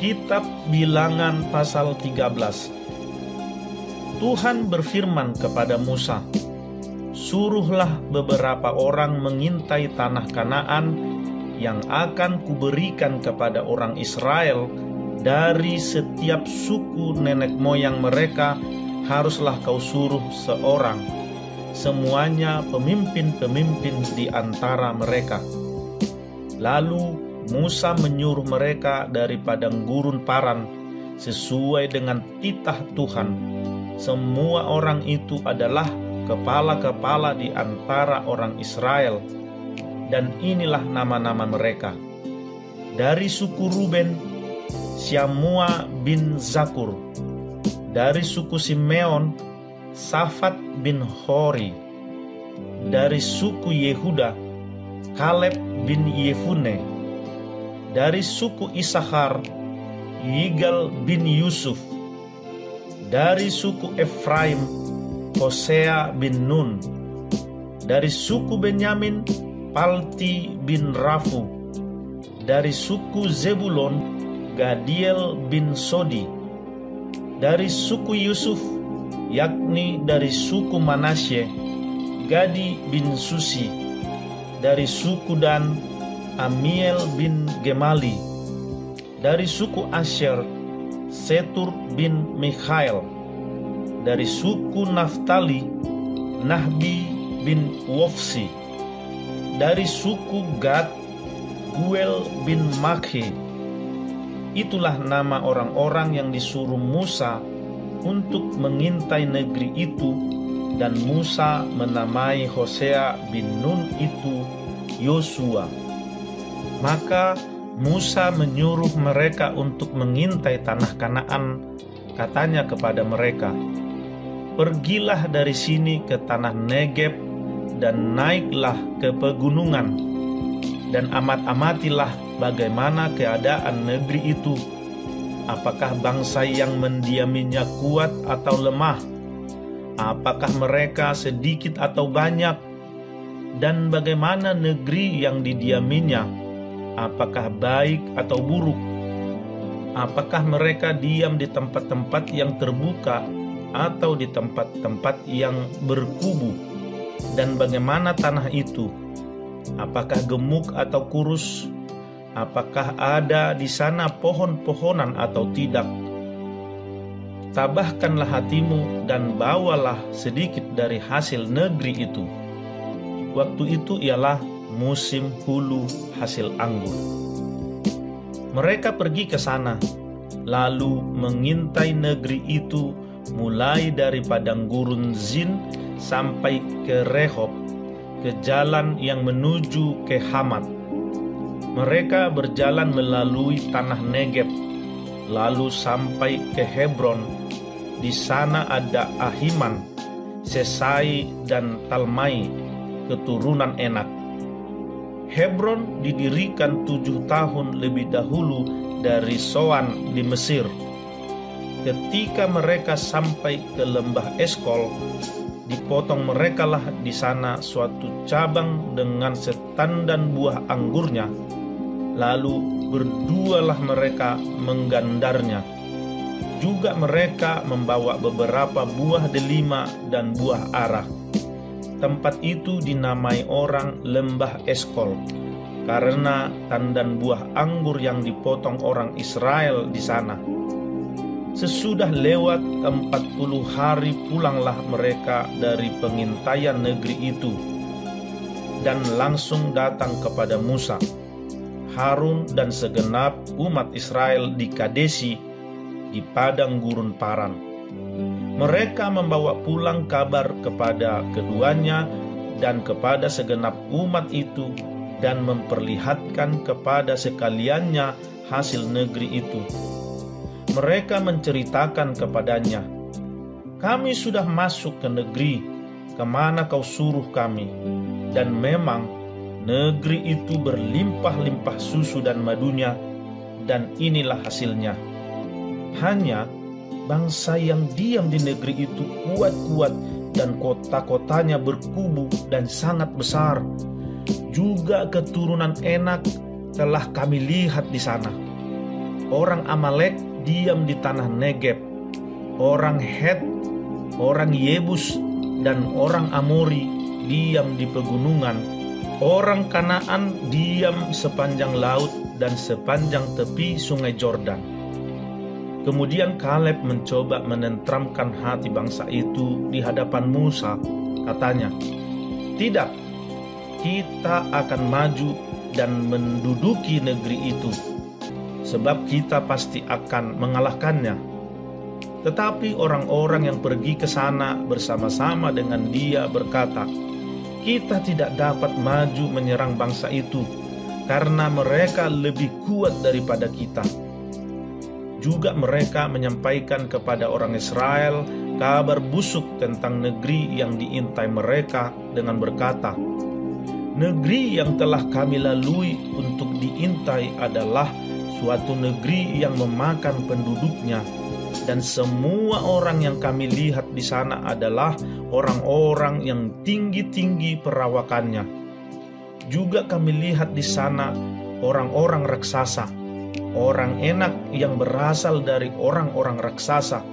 Kitab Bilangan pasal 13. Tuhan berfirman kepada Musa, "Suruhlah beberapa orang mengintai tanah Kanaan yang akan kuberikan kepada orang Israel. Dari setiap suku nenek moyang mereka haruslah kau suruh seorang, semuanya pemimpin-pemimpin di antara mereka." Lalu Musa menyuruh mereka dari padang gurun Paran sesuai dengan titah Tuhan. Semua orang itu adalah kepala-kepala di antara orang Israel, dan inilah nama-nama mereka. Dari suku Ruben, Syamua bin Zakur. Dari suku Simeon, Safat bin Hori. Dari suku Yehuda, Kaleb bin Yefune. Dari suku Isakar, Yigal bin Yusuf. Dari suku Efraim, Hosea bin Nun. Dari suku Benyamin, Palti bin Rafu. Dari suku Zebulon, Gadiel bin Sodi. Dari suku Yusuf, yakni dari suku Manasye, Gadi bin Susi. Dari suku Dan, Amiel bin Gemali. Dari suku Asher, Setur bin Mikhael. Dari suku Naftali, Nahbi bin Wofsi. Dari suku Gad, Guel bin Makhi. Itulah nama orang-orang yang disuruh Musa untuk mengintai negeri itu, dan Musa menamai Hosea bin Nun itu Yosua. Maka Musa menyuruh mereka untuk mengintai tanah Kanaan. Katanya kepada mereka, "Pergilah dari sini ke tanah Negeb dan naiklah ke pegunungan, dan amat-amatilah bagaimana keadaan negeri itu. Apakah bangsa yang mendiaminya kuat atau lemah? Apakah mereka sedikit atau banyak? Dan bagaimana negeri yang didiaminya? Apakah baik atau buruk? Apakah mereka diam di tempat-tempat yang terbuka atau di tempat-tempat yang berkubu? Dan bagaimana tanah itu? Apakah gemuk atau kurus? Apakah ada di sana pohon-pohonan atau tidak? Tabahkanlah hatimu dan bawalah sedikit dari hasil negeri itu." Waktu itu ialah musim hulu hasil anggur. Mereka pergi ke sana, lalu mengintai negeri itu mulai dari padang gurun Zin sampai ke Rehob, ke jalan yang menuju ke Hamat. Mereka berjalan melalui tanah Negeb, lalu sampai ke Hebron. Di sana ada Ahiman, Sesai, dan Talmai, keturunan Enak. Hebron didirikan 7 tahun lebih dahulu dari Soan di Mesir. Ketika mereka sampai ke lembah Eskol, dipotong merekalah di sana suatu cabang dengan setandan buah anggurnya. Lalu berdualah mereka menggandarnya. Juga mereka membawa beberapa buah delima dan buah ara. Tempat itu dinamai orang Lembah Eskol karena tandan buah anggur yang dipotong orang Israel di sana. Sesudah lewat 40 hari pulanglah mereka dari pengintaian negeri itu, dan langsung datang kepada Musa, Harun, dan segenap umat Israel di Kadesi di padang gurun Paran. Mereka membawa pulang kabar kepada keduanya dan kepada segenap umat itu, dan memperlihatkan kepada sekaliannya hasil negeri itu. Mereka menceritakan kepadanya, "Kami sudah masuk ke negeri kemana kau suruh kami, dan memang negeri itu berlimpah-limpah susu dan madunya, dan inilah hasilnya. Hanya bangsa yang diam di negeri itu kuat-kuat, dan kota-kotanya berkubu dan sangat besar. Juga keturunan Enak telah kami lihat di sana. orang Amalek diam di tanah Negeb, orang Het, orang Yebus, dan orang Amori diam di pegunungan, orang Kanaan diam sepanjang laut dan sepanjang tepi sungai Yordan. Kemudian Kaleb mencoba menenteramkan hati bangsa itu di hadapan Musa. Katanya, "Tidak, kita akan maju dan menduduki negeri itu, sebab kita pasti akan mengalahkannya." Tetapi orang-orang yang pergi ke sana bersama-sama dengan dia berkata, "Kita tidak dapat maju menyerang bangsa itu, karena mereka lebih kuat daripada kita." Juga mereka menyampaikan kepada orang Israel kabar busuk tentang negeri yang diintai mereka dengan berkata, "Negeri yang telah kami lalui untuk diintai adalah suatu negeri yang memakan penduduknya, dan semua orang yang kami lihat di sana adalah orang-orang yang tinggi-tinggi perawakannya. Juga kami lihat di sana orang-orang raksasa, orang enak yang berasal dari orang-orang raksasa,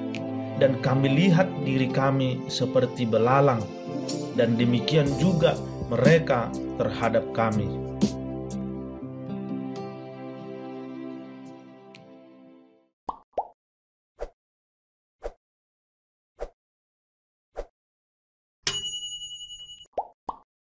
dan kami lihat diri kami seperti belalang, dan demikian juga mereka terhadap kami."